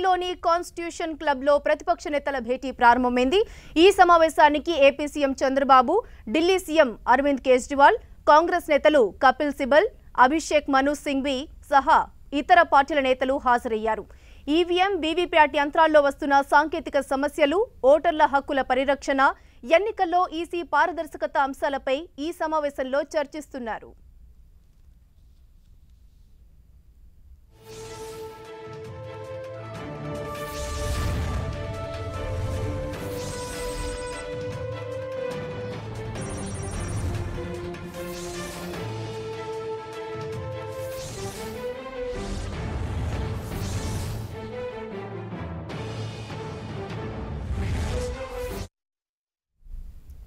ఢిల్లీలోని కాన్స్టిట్యూషన్ క్లబ్లో ప్రతిపక్ష నేతల భేటీ ప్రారంభమైంది. ఈ సమావేశానికి AP CM Chandrababu, Delhi CM Arvind Kejriwal, Congress నేతలు కపిల్ సిబల్, అభిషేక్ మను సింఘ్వి సహా ఇతర పార్టీల నేతలు హాజరయ్యారు. ఈవీఎం, వీవీప్యాట్ యంత్రాల్లో వస్తున్న సాంకేతిక సమస్యలు, ఓటర్ల హక్కుల పరిరక్షణ, ఎన్నికల్లో ఈసీ పారదర్శకత అంశాలపై ఈ సమావేశంలో చర్చిస్తున్నారు.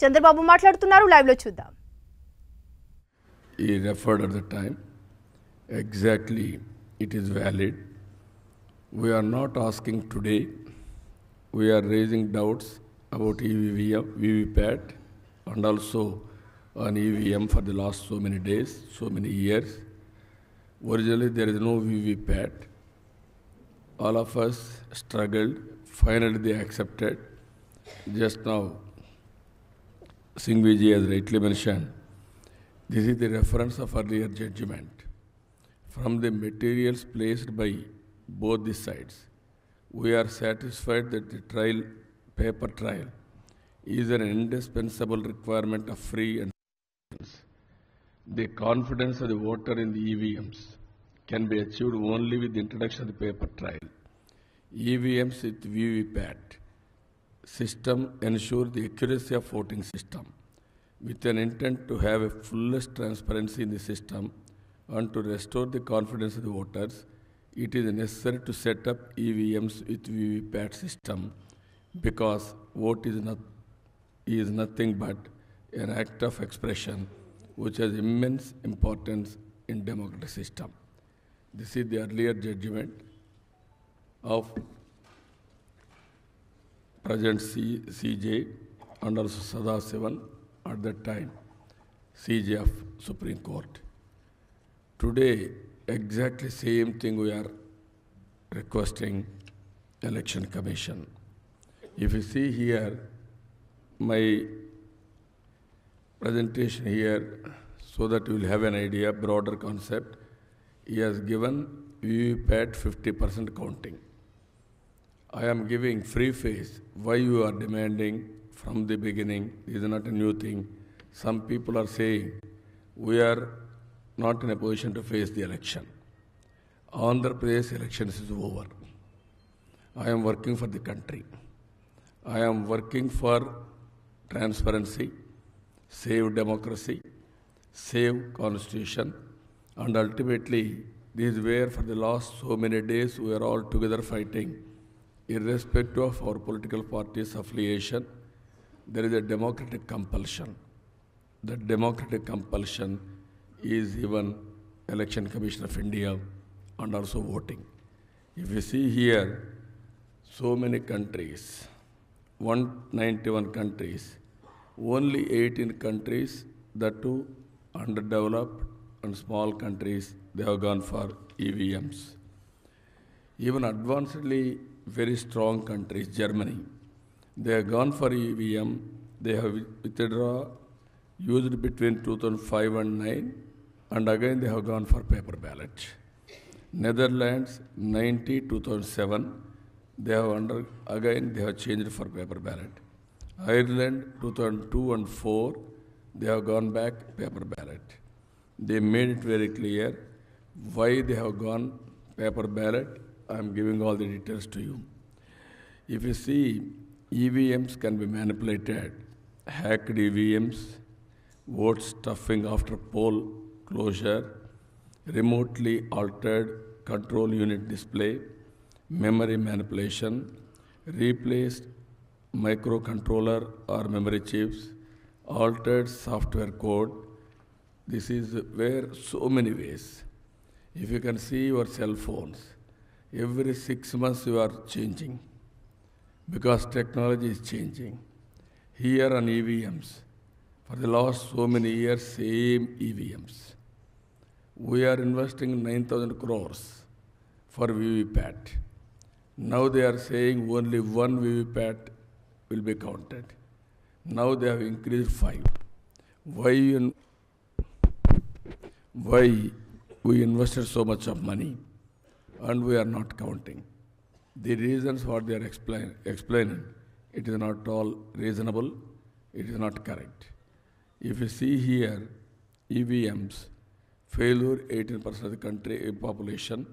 చంద్రబాబు మాట్లాడుతున్నారు, లైవ్ లో చూద్దాం. He referred at the time. Exactly, it is valid. We are not asking today. We are raising doubts about EVM, VVPAT, and also on EVM for the last so many days, so many years. Originally, there is no VVPAT. All of us struggled. Finally, they accepted. Just now, Singhviji has rightly mentioned, this is the reference of earlier judgment. From the materials placed by both the sides, we are satisfied that the paper trial is an indispensable requirement of free and the confidence of the voter in the EVMs can be achieved only with the introduction of the paper trial. EVMs with VVPAT system ensure the accuracy of voting system. With an intent to have a fullest transparency in the system and to restore the confidence of the voters, it is necessary to set up EVMs with VVPAT system because vote is nothing but an act of expression which has immense importance in democratic system. This is the earlier judgment of President CJ and also Sadasivan at that time, CJ of Supreme Court. Today, exactly same thing we are requesting Election Commission. If you see here, my presentation here, so that you will have an idea, broader concept, he has given VVPAT 50% counting. I am giving free face why you are demanding from the beginning. This is not a new thing. Some people are saying we are not in a position to face the election. Andhra Pradesh elections is over. I am working for the country. I am working for transparency, save democracy, save constitution, and ultimately this is where for the last so many days we are all together fighting. Irrespective of our political party's affiliation, there is a democratic compulsion. That democratic compulsion is even Election Commission of India and also voting. If you see here, so many countries, 191 countries, only 18 countries, that too underdeveloped and small countries, they have gone for EVMs. Even advancedly very strong countries, Germany, they have gone for EVM. They have withdrawn, used between 2005 and 9, and again they have gone for paper ballot. Netherlands, 2007, they have again they have changed for paper ballot. Ireland, 2002 and 4, they have gone back paper ballot. They made it very clear why they have gone paper ballot. I am giving all the details to you. If you see, EVMs can be manipulated, hacked EVMs, vote stuffing after poll closure, remotely altered control unit display, memory manipulation, replaced microcontroller or memory chips, altered software code. This is where so many ways. If you can see your cell phones, every 6 months you are changing because technology is changing. Here on EVMs, for the last so many years, same EVMs. We are investing 9,000 crores for VVPAT. Now they are saying only one VVPAT will be counted. Now they have increased 5. Why we invested so much of money and we are not counting? The reasons what they are explaining, it is not all reasonable, it is not correct. If you see here, EVMs, failure 18% of the country population,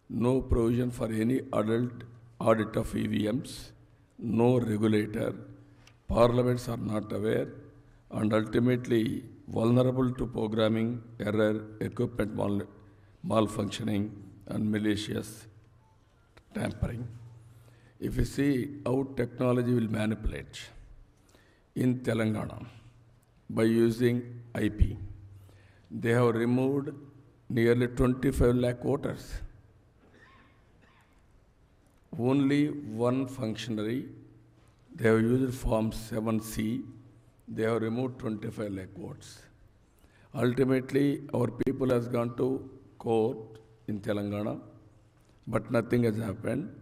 no provision for any adult audit of EVMs, no regulator, parliaments are not aware, and ultimately vulnerable to programming error, equipment malfunctioning, and malicious tampering. If you see how technology will manipulate in Telangana by using IP, they have removed nearly 25 lakh voters. Only one functionary, they have used Form 7C, they have removed 25 lakh votes. Ultimately, our people has gone to court in Telangana, but nothing has happened.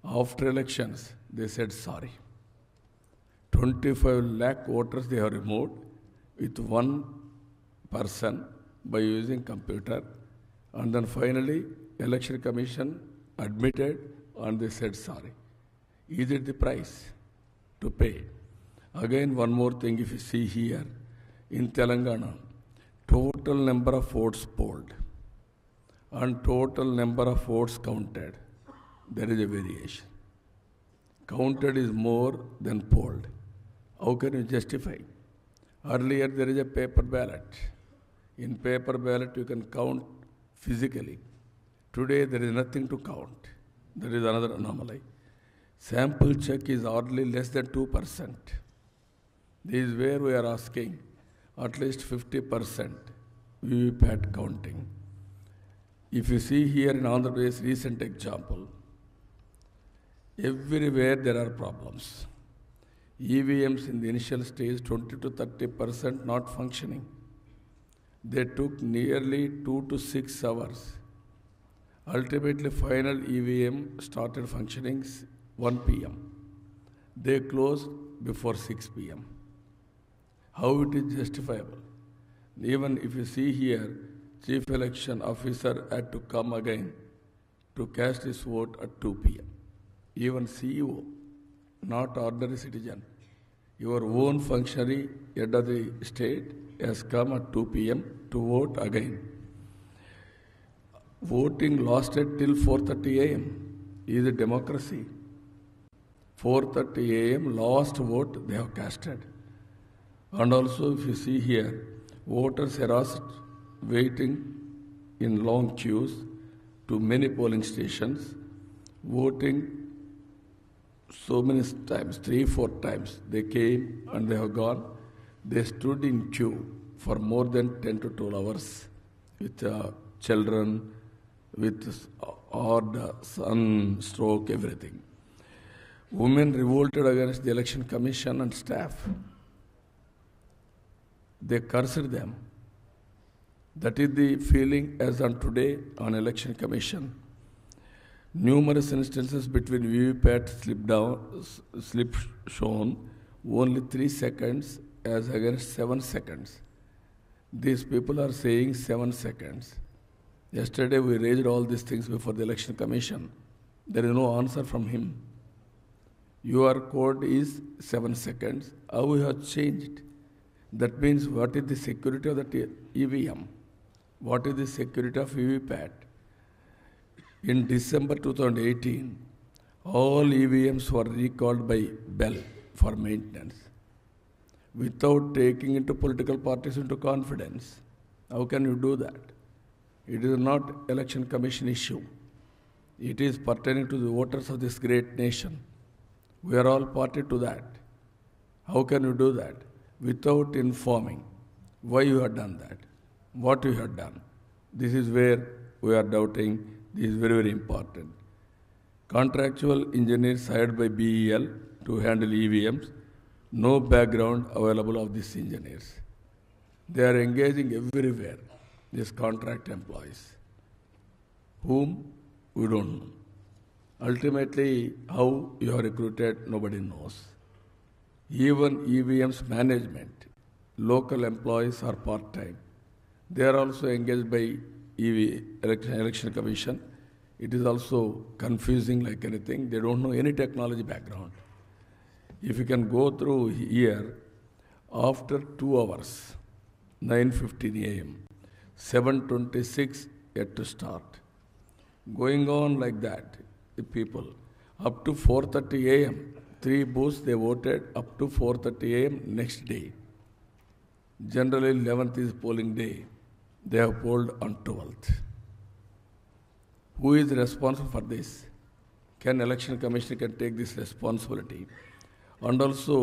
After elections, they said sorry. 25 lakh voters they have removed with one person by using computer, and then finally Election Commission admitted and they said sorry. Is it the price to pay? Again, one more thing, if you see here, in Telangana, total number of votes polled and total number of votes counted, there is a variation. Counted is more than polled. How can you justify? Earlier, there is a paper ballot. In paper ballot, you can count physically. Today, there is nothing to count. There is another anomaly. Sample check is hardly less than 2%. This is where we are asking at least 50% VVPAT counting. If you see here in Andhra Pradesh, recent example, everywhere there are problems. EVMs in the initial stage, 20 to 30% not functioning. They took nearly 2 to 6 hours. Ultimately, final EVM started functioning 1 p.m. They closed before 6 p.m. How it is justifiable? Even if you see here, Chief Election Officer had to come again to cast his vote at 2 p.m. Even CEO, not ordinary citizen. Your own functionary, head of the state, has come at 2 p.m. to vote again. Voting lasted till 4:30 a.m. Is it democracy? 4:30 a.m. last vote they have casted. And also, if you see here, voters harassed, waiting in long queues to many polling stations, voting so many times, 3-4 times. They came and they have gone. They stood in queue for more than 10 to 12 hours with children, with odd sunstroke, everything. Women revolted against the Election Commission and staff. They cursed them. That is the feeling as on today on Election Commission. Numerous instances between VVPAT slip shown only 3 seconds as against 7 seconds. These people are saying 7 seconds. Yesterday we raised all these things before the Election Commission. There is no answer from him. Your code is 7 seconds. How we have changed? That means what is the security of the EVM? What is the security of VVPAT? In December 2018, all EVMs were recalled by Bell for maintenance without taking into political parties into confidence. How can you do that? It is not Election Commission issue. It is pertaining to the voters of this great nation. We are all party to that. How can you do that? Without informing why you have done that, what you have done. This is where we are doubting. This is very, very important. Contractual engineers hired by BEL to handle EVMs, no background available of these engineers. They are engaging everywhere, these contract employees, whom we don't know. Ultimately, how you are recruited, nobody knows. Even EVM's management, local employees are part-time. They are also engaged by election commission. It is also confusing like anything. They don't know any technology background. If you can go through here, after 2 hours, 9:15 a.m., 7:26 yet to start. Going on like that, the people, up to 4:30 a.m., 3 booths they voted up to 4:30 a.m. next day. Generally, 11th is polling day. They have polled on 12th. Who is responsible for this? Can Election Commission can take this responsibility? And also,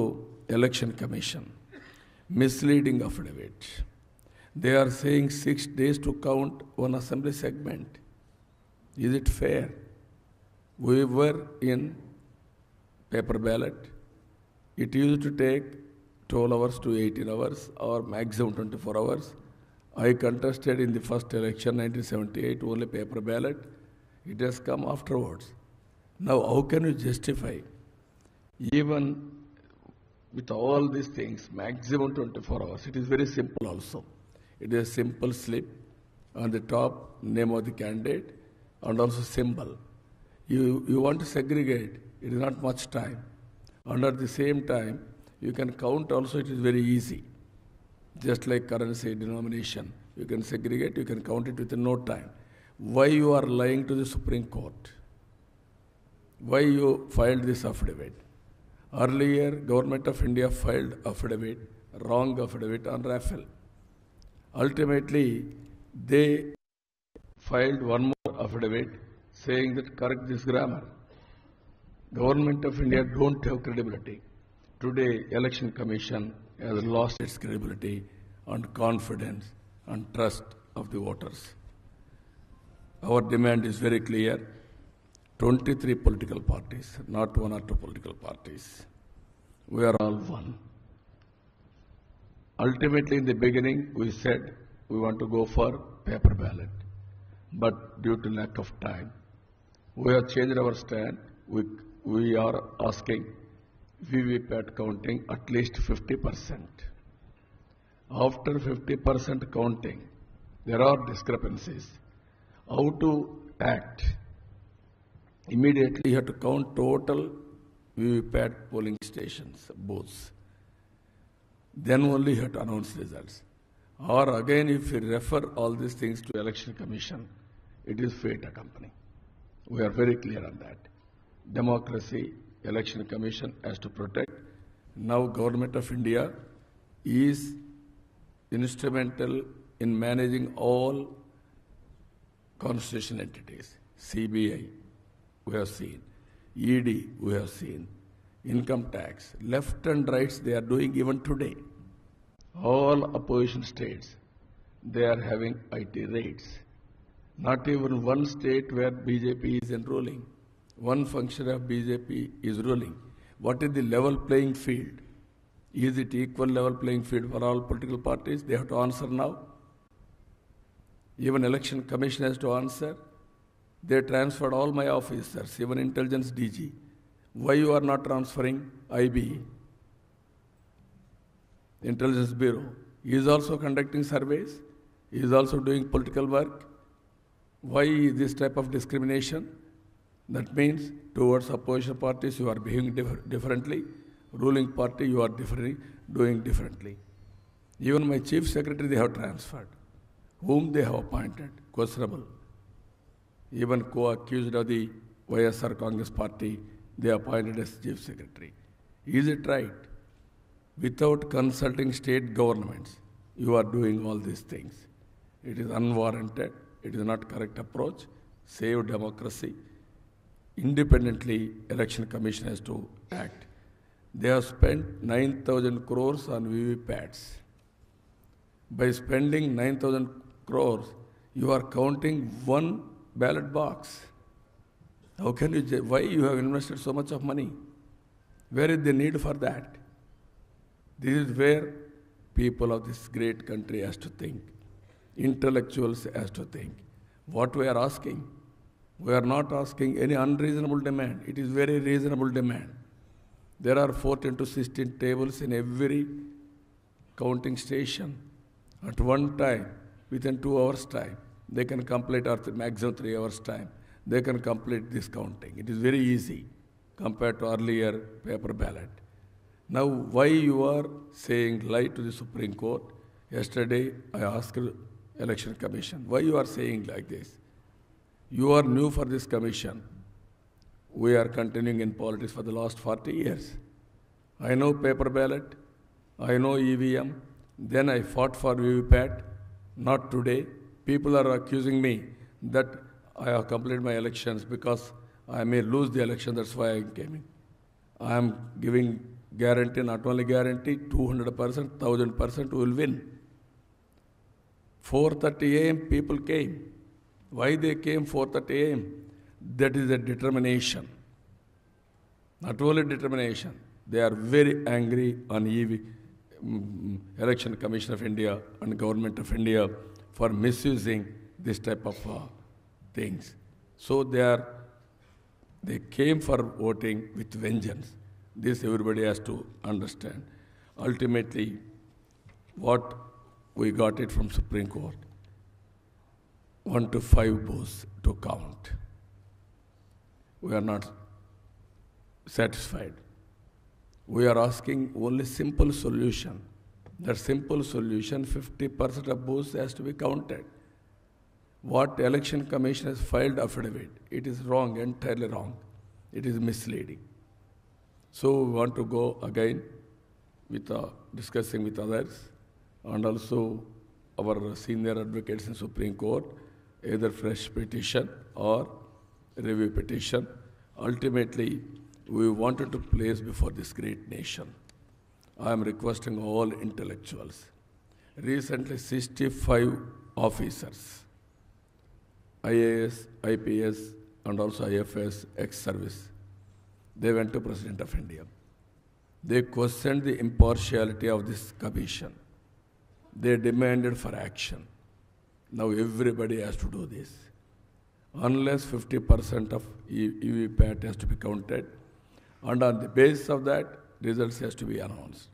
Election Commission, misleading affidavit. They are saying 6 days to count one assembly segment. Is it fair? We were in paper ballot. It used to take 12 hours to 18 hours or maximum 24 hours. I contested in the first election, 1978, only paper ballot. It has come afterwards. Now, how can you justify, even with all these things, maximum 24 hours? It is very simple also. It is a simple slip on the top, name of the candidate, and also symbol. You want to segregate, it is not much time. And at the same time, you can count also, it is very easy. Just like currency denomination, you can segregate, you can count it within no time. Why you are lying to the Supreme Court? Why you filed this affidavit? Earlier, Government of India filed affidavit, wrong affidavit on Rafale. Ultimately, they filed one more affidavit saying that correct this grammar. Government of India don't have credibility. Today, Election Commission has lost its credibility and confidence and trust of the voters. Our demand is very clear. 23 political parties, not 1 or 2 political parties. We are all one. Ultimately, in the beginning, we said we want to go for paper ballot. But due to lack of time, we have changed our stand. We are asking VVPAT counting at least 50%. After 50% counting, there are discrepancies. How to act? Immediately you have to count total VVPAT polling stations, booths. Then only you have to announce results. Or again, if you refer all these things to Election Commission, it is fait accompli. We are very clear on that. Democracy, Election Commission has to protect. Now Government of India is instrumental in managing all constitutional entities. CBI, we have seen. ED, we have seen. Income tax, left and rights, they are doing even today. All opposition states, they are having IT raids. Not even one state where BJP is enrolling. One function of BJP is ruling. What is the level playing field? Is it equal level playing field for all political parties? They have to answer now. Even Election Commission has to answer. They transferred all my officers, even Intelligence DG. Why you are not transferring IB? Intelligence Bureau. He is also conducting surveys. He is also doing political work. Why this type of discrimination? That means towards opposition parties you are behaving differently. Ruling party you are doing differently. Even my chief secretary they have transferred. Whom they have appointed? Questionable. Even co-accused of the YSR Congress party, they appointed as chief secretary. Is it right? Without consulting state governments, you are doing all these things. It is unwarranted. It is not correct approach. Save democracy. Independently, Election Commission has to act. They have spent 9,000 crores on VVPATs. By spending 9,000 crores, you are counting one ballot box. How can you, why you have invested so much of money? Where is the need for that? This is where people of this great country has to think. Intellectuals has to think. What we are asking, We are not asking any unreasonable demand. It is very reasonable demand. There are 14 to 16 tables in every counting station. At one time, within 2 hours' time, they can complete, or maximum 3 hours' time, they can complete this counting. It is very easy compared to earlier paper ballot. Now, why you are saying lie to the Supreme Court? Yesterday, I asked Election Commission, why you are saying like this? You are new for this commission. We are continuing in politics for the last 40 years. I know paper ballot, I know EVM, then I fought for VVPAT, not today. People are accusing me that I have completed my elections because I may lose the election, that's why I came in. I am giving guarantee, not only guarantee, 200%, 1000% we will win. 4:30 a.m. people came. Why they came 4:30 a.m.? That is a determination. Not only determination, they are very angry on Election Commission of India and Government of India for misusing this type of things. So they came for voting with vengeance. This everybody has to understand. Ultimately, what we got it from Supreme Court, 1 to 5 votes to count. We are not satisfied. We are asking only simple solution. That simple solution, 50% of votes has to be counted. What Election Commission has filed affidavit, it is wrong, entirely wrong. It is misleading. So we want to go again with discussing with others and also our senior advocates in Supreme Court, either fresh petition or review petition. Ultimately, we wanted to place before this great nation. I am requesting all intellectuals. Recently, 65 officers, IAS, IPS, and also IFS, ex-service, they went to President of India. They questioned the impartiality of this commission. They demanded for action. Now everybody has to do this. Unless 50% of EVPAT has to be counted, and on the basis of that, results has to be announced.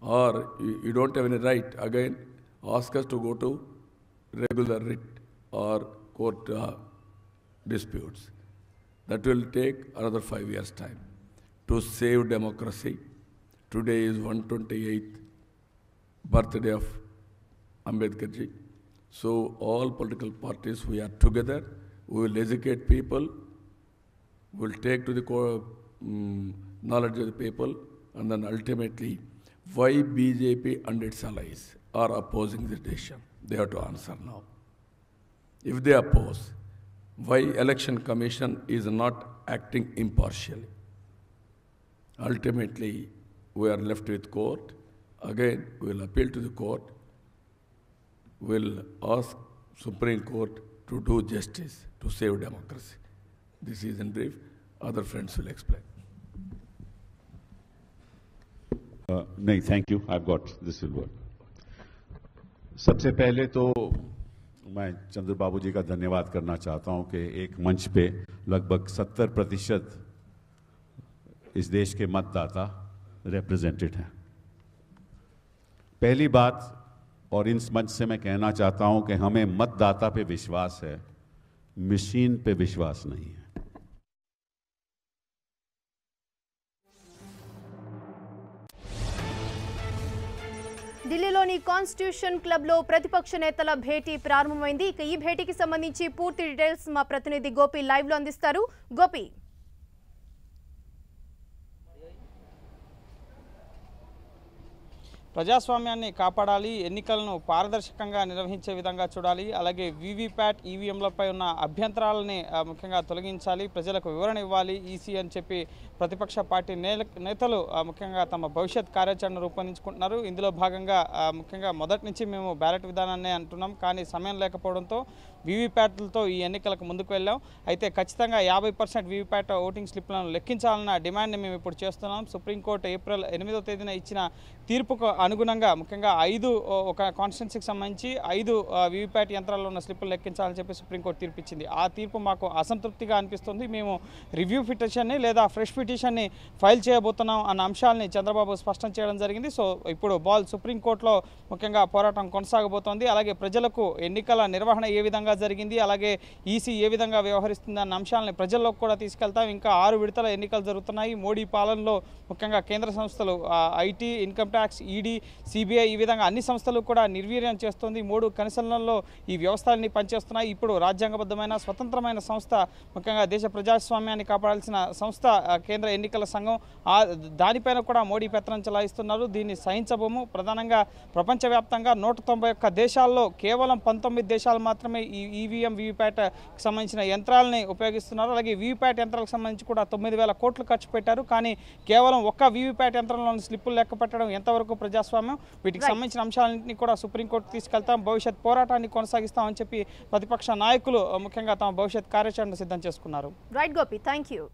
Or you don't have any right, again, ask us to go to regular writ or court disputes. That will take another 5 years' time. To save democracy, today is 128th birthday of Ambedkar ji. So all political parties, we are together. We will educate people. We will take to the knowledge of the people. And then ultimately, why BJP and its allies are opposing this decision? They have to answer now. If they oppose, why Election Commission is not acting impartially? Ultimately, we are left with court. Again, we will appeal to the court. We will ask Supreme Court to do justice, to save democracy. This is in brief. Other friends will explain. नहीं, thank you, I got this will work. सबसे पहले तो मैं चंद्रबाबू जी का धन्यवाद करना चाहता हूं कि एक मंच पे लगभग 70% इस देश के मतदाता रिप्रेजेंटेड हैं. पहली बात, और इस मंच से मैं कहना चाहता हूं कि हमें मतदाता पे विश्वास है, मशीन पे विश्वास नहीं है. ఢిల్లీలోని కాన్స్టిట్యూషన్ క్లబ్లో ప్రతిపక్ష నేతల భేటీ ప్రారంభమైంది. ఇక ఈ భేటీకి సంబంధించి పూర్తి డీటెయిల్స్ మా ప్రతినిధి గోపి లైవ్ లో అందిస్తారు. గోపి, ప్రజాస్వామ్యాన్ని కాపాడాలి, ఎన్నికలను పారదర్శకంగా నిర్వహించే విధంగా చూడాలి, అలాగే వీవీప్యాట్ ఈవీఎంలపై ఉన్న అభ్యంతరాలని ముఖ్యంగా తొలగించాలి, ప్రజలకు వివరణ ఇవ్వాలి ఈసీ అని చెప్పి ప్రతిపక్ష పార్టీ నేతలు ముఖ్యంగా తమ భవిష్యత్ కార్యాచరణ రూపొందించుకుంటున్నారు. ఇందులో భాగంగా ముఖ్యంగా మొదటి నుంచి మేము బ్యాలెట్ విధానాన్ని అంటున్నాం, కానీ సమయం లేకపోవడంతో వీవీప్యాట్లతో ఈ ఎన్నికలకు ముందుకు వెళ్ళాం. అయితే ఖచ్చితంగా 50% వీవీప్యాట్ ఓటింగ్ స్లిప్లను లెక్కించాలన్న డిమాండ్ని మేము ఇప్పుడు చేస్తున్నాం. సుప్రీంకోర్టు ఏప్రిల్ 8వ తేదీన ఇచ్చిన తీర్పుకు అనుగుణంగా ముఖ్యంగా 5 ఒక కాన్స్టిట్యున్సీకి సంబంధించి 5 వీవీప్యాట్ యంత్రాల్లో ఉన్న స్లిప్పులు లెక్కించాలని చెప్పి సుప్రీంకోర్టు తీర్పిచ్చింది. ఆ తీర్పు మాకు అసంతృప్తిగా అనిపిస్తుంది. మేము రివ్యూ పిటిషన్ని లేదా ఫ్రెష్ పిటిషన్ని ఫైల్ చేయబోతున్నాం అన్న అంశాలని చంద్రబాబు స్పష్టం చేయడం జరిగింది. సో ఇప్పుడు బాల్ సుప్రీంకోర్టులో ముఖ్యంగా పోరాటం కొనసాగబోతోంది. అలాగే ప్రజలకు ఎన్నికల నిర్వహణ ఏ విధంగా జరిగింది, అలాగే ఈసీ ఏ విధంగా వ్యవహరిస్తుంది అన్న అంశాలని ప్రజల్లోకి కూడా తీసుకెళ్తాం. ఇంకా 6 విడతల ఎన్నికలు జరుగుతున్నాయి. మోడీ పాలనలో ముఖ్యంగా కేంద్ర సంస్థలు IT, income tax, ED, CBI ఈ విధంగా అన్ని సంస్థలు కూడా నిర్వీర్యం చేస్తుంది. 3 కనుసనల్లో ఈ వ్యవస్థలన్నీ పనిచేస్తున్నాయి. ఇప్పుడు రాజ్యాంగబద్ధమైన స్వతంత్రమైన సంస్థ, ముఖ్యంగా దేశ ప్రజాస్వామ్యాన్ని కాపాడాల్సిన సంస్థ కేంద్ర ఎన్నికల సంఘం, దానిపైన కూడా మోడీ పెత్తనం చెలాయిస్తున్నారు. దీన్ని సహించబోము. ప్రధానంగా ప్రపంచవ్యాప్తంగా 191 దేశాల్లో కేవలం 19 దేశాలు మాత్రమే ఈ ఈవీఎం వీవీప్యాట్ సంబంధించిన యంత్రాలని ఉపయోగిస్తున్నారు. అలాగే వీవీప్యాట్ యంత్రాలకు సంబంధించి కూడా 9,000 కోట్లు ఖర్చు పెట్టారు. కానీ కేవలం ఒక్క వీవీప్యాట్ యంత్రంలోని స్లిప్పులు లెక్క పెట్టడం ఎంతవరకు ప్రజాస్వామ్యం? వీటికి సంబంధించిన అంశాలన్నింటినీ కూడా సుప్రీంకోర్టు తీసుకెళ్తాం. భవిష్యత్ పోరాటాన్ని కొనసాగిస్తామని చెప్పి ప్రతిపక్ష నాయకులు ముఖ్యంగా తమ భవిష్యత్ కార్యాచరణ సిద్ధం చేసుకున్నారు. Right Gopi, thank you.